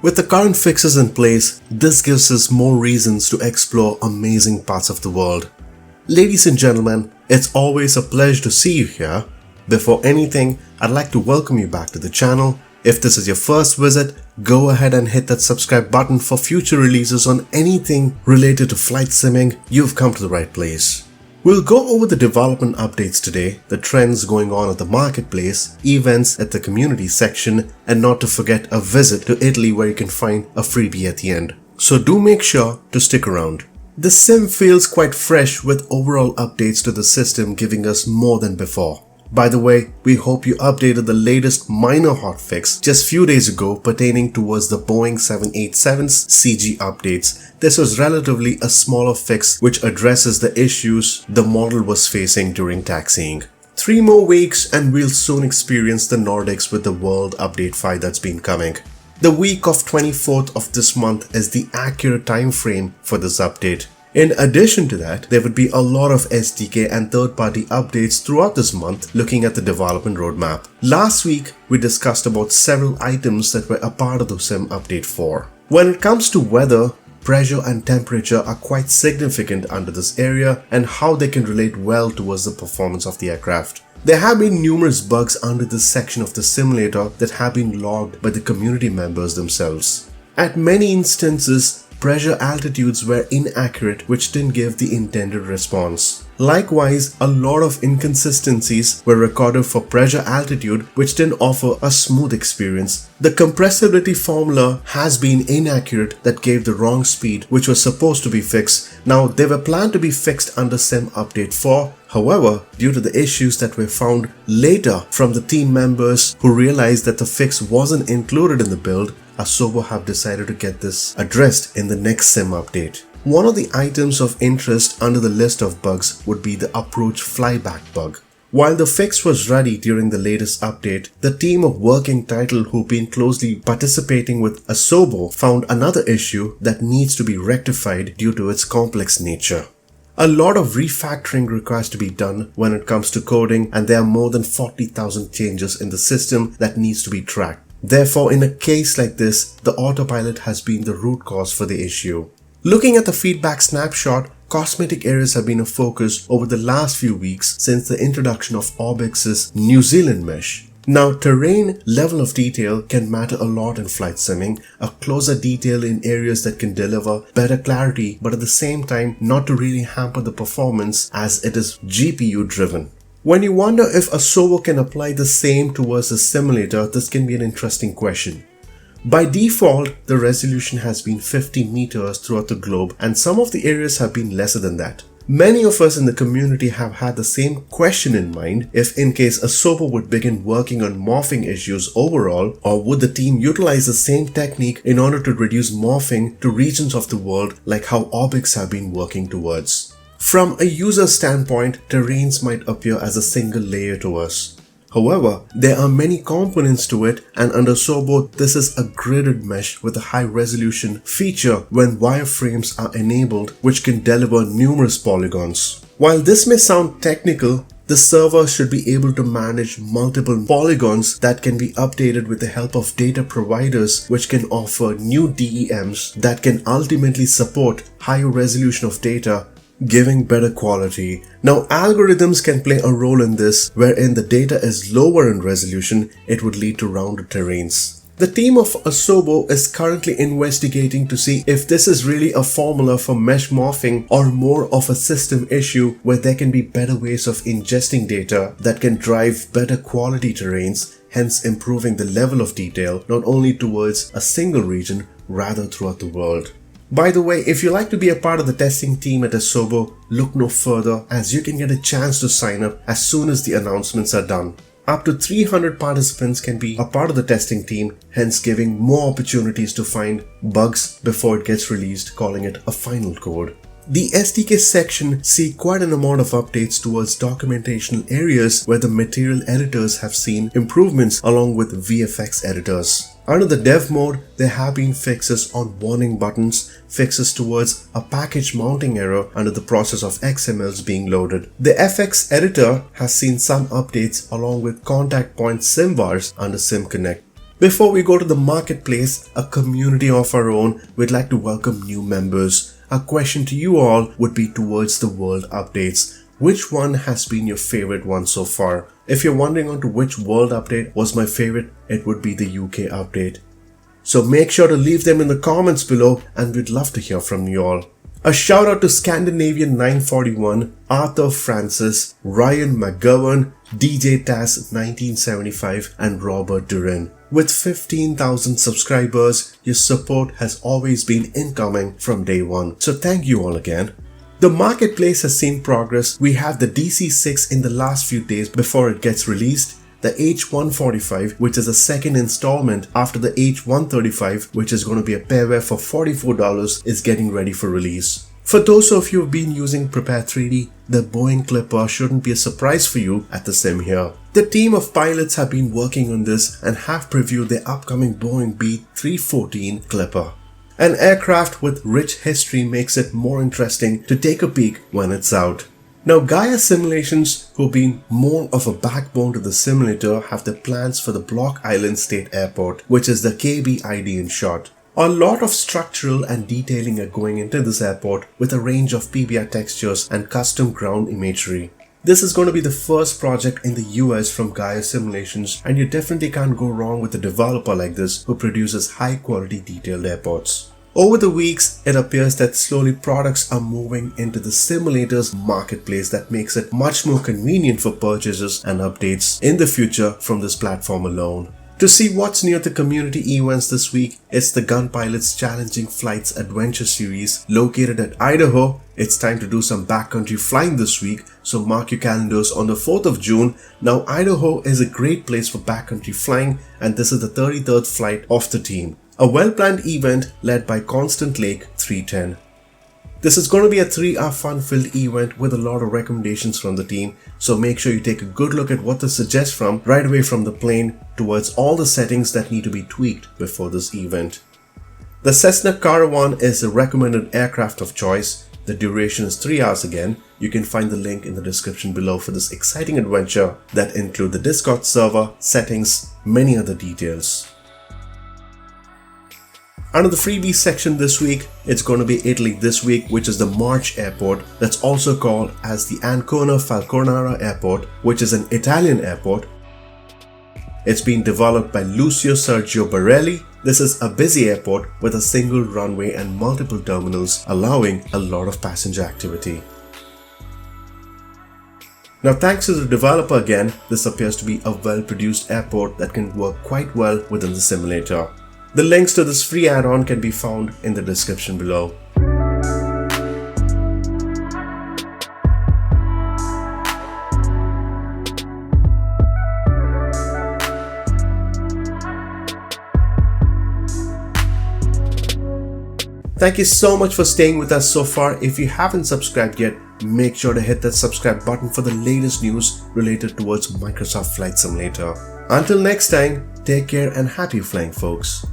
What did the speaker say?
With the current fixes in place, this gives us more reasons to explore amazing parts of the world. Ladies and gentlemen, it's always a pleasure to see you here. Before anything, I'd like to welcome you back to the channel. If this is your first visit, go ahead and hit that subscribe button for future releases on anything related to flight simming. You've come to the right place. We'll go over the development updates today, the trends going on at the marketplace, events at the community section, and not to forget a visit to Italy where you can find a freebie at the end. So do make sure to stick around. The sim feels quite fresh with overall updates to the system giving us more than before. By the way, we hope you updated the latest minor hotfix just few days ago pertaining towards the Boeing 787's CG updates. This was relatively a smaller fix which addresses the issues the model was facing during taxiing. 3 more weeks and we'll soon experience the Nordics with the World Update 5 that's been coming. The week of 24th of this month is the accurate time frame for this update. In addition to that, there would be a lot of SDK and third-party updates throughout this month looking at the development roadmap. Last week, we discussed about several items that were a part of the sim update 4. When it comes to weather, pressure and temperature are quite significant under this area and how they can relate well towards the performance of the aircraft. There have been numerous bugs under this section of the simulator that have been logged by the community members themselves. At many instances, pressure altitudes were inaccurate which didn't give the intended response. Likewise, a lot of inconsistencies were recorded for pressure altitude which didn't offer a smooth experience. The compressibility formula has been inaccurate that gave the wrong speed which was supposed to be fixed. Now they were planned to be fixed under Sim Update 4. However, due to the issues that were found later from the team members who realized that the fix wasn't included in the build, Asobo have decided to get this addressed in the next sim update. One of the items of interest under the list of bugs would be the approach flyback bug. While the fix was ready during the latest update, the team of working title who've been closely participating with Asobo found another issue that needs to be rectified due to its complex nature. A lot of refactoring requires to be done when it comes to coding, and there are more than 40,000 changes in the system that needs to be tracked. Therefore, in a case like this, the autopilot has been the root cause for the issue. Looking at the feedback snapshot, cosmetic areas have been a focus over the last few weeks since the introduction of Orbx's New Zealand mesh. Now, terrain level of detail can matter a lot in flight simming, a closer detail in areas that can deliver better clarity but at the same time not to really hamper the performance as it is GPU driven. When you wonder if Asobo can apply the same towards the simulator, this can be an interesting question. By default, the resolution has been 50 meters throughout the globe and some of the areas have been lesser than that. Many of us in the community have had the same question in mind if in case Asobo would begin working on morphing issues overall, or would the team utilize the same technique in order to reduce morphing to regions of the world like how Orbx have been working towards. From a user standpoint, terrains might appear as a single layer to us. However, there are many components to it, and under Asobo, this is a gridded mesh with a high resolution feature when wireframes are enabled which can deliver numerous polygons. While this may sound technical, the server should be able to manage multiple polygons that can be updated with the help of data providers which can offer new DEMs that can ultimately support higher resolution of data, giving better quality. Now, algorithms can play a role in this, wherein the data is lower in resolution, it would lead to rounded terrains. The team of Asobo is currently investigating to see if this is really a formula for mesh morphing or more of a system issue where there can be better ways of ingesting data that can drive better quality terrains, hence improving the level of detail not only towards a single region, rather throughout the world. By the way, if you like to be a part of the testing team at Asobo, look no further as you can get a chance to sign up as soon as the announcements are done. Up to 300 participants can be a part of the testing team, hence giving more opportunities to find bugs before it gets released, calling it a final code. The SDK section see quite an amount of updates towards documentational areas where the material editors have seen improvements along with VFX editors. Under the dev mode, there have been fixes on warning buttons, fixes towards a package mounting error under the process of XMLs being loaded. The FX editor has seen some updates along with contact point SimVars under SimConnect. Before we go to the marketplace, a community of our own, we'd like to welcome new members. Our question to you all would be towards the world updates. Which one has been your favorite one so far? If you're wondering on to which world update was my favorite, it would be the UK update. So make sure to leave them in the comments below and we'd love to hear from you all. A shout out to Scandinavian 941, Arthur Francis, Ryan McGovern, DJ Taz 1975 and Robert Duran. With 15,000 subscribers, your support has always been incoming from day one. So thank you all again. The marketplace has seen progress. We have the DC6 in the last few days before it gets released. The H145, which is a second installment after the H135, which is going to be a pairware for $44, is getting ready for release. For those of you who have been using Prepare 3D, the Boeing Clipper shouldn't be a surprise for you at the sim here. The team of pilots have been working on this and have previewed the upcoming Boeing B314 Clipper. An aircraft with rich history makes it more interesting to take a peek when it's out. Now, Gaya Simulations, who've been more of a backbone to the simulator, have the plans for the Block Island State Airport, which is the KBID in short. A lot of structural and detailing are going into this airport with a range of PBR textures and custom ground imagery. This is going to be the first project in the US from Gaya Simulations, and you definitely can't go wrong with a developer like this who produces high quality detailed airports. Over the weeks, it appears that slowly products are moving into the simulator's marketplace that makes it much more convenient for purchases and updates in the future from this platform alone. To see what's new at the community events this week, it's the Gun Pilots Challenging Flights Adventure Series located at Idaho. It's time to do some backcountry flying this week, so mark your calendars on the 4th of June. Now, Idaho is a great place for backcountry flying, and this is the 33rd flight of the team. A well-planned event led by Constant Lake 310. This is going to be a 3-hour fun-filled event with a lot of recommendations from the team, so make sure you take a good look at what they suggest from right away from the plane towards all the settings that need to be tweaked before this event. The Cessna Caravan is a recommended aircraft of choice. The duration is 3 hours again. You can find the link in the description below for this exciting adventure that include the Discord server, settings, many other details. Under the freebie section this week, it's going to be Italy this week, which is the March airport that's also called as the Ancona Falconara airport, which is an Italian airport. It's been developed by Lucio Sergio Barelli. This is a busy airport with a single runway and multiple terminals, allowing a lot of passenger activity. Now, thanks to the developer again, this appears to be a well-produced airport that can work quite well within the simulator. The links to this free add-on can be found in the description below. Thank you so much for staying with us so far. If you haven't subscribed yet, make sure to hit that subscribe button for the latest news related towards Microsoft Flight Simulator. Until next time, take care and happy flying, folks.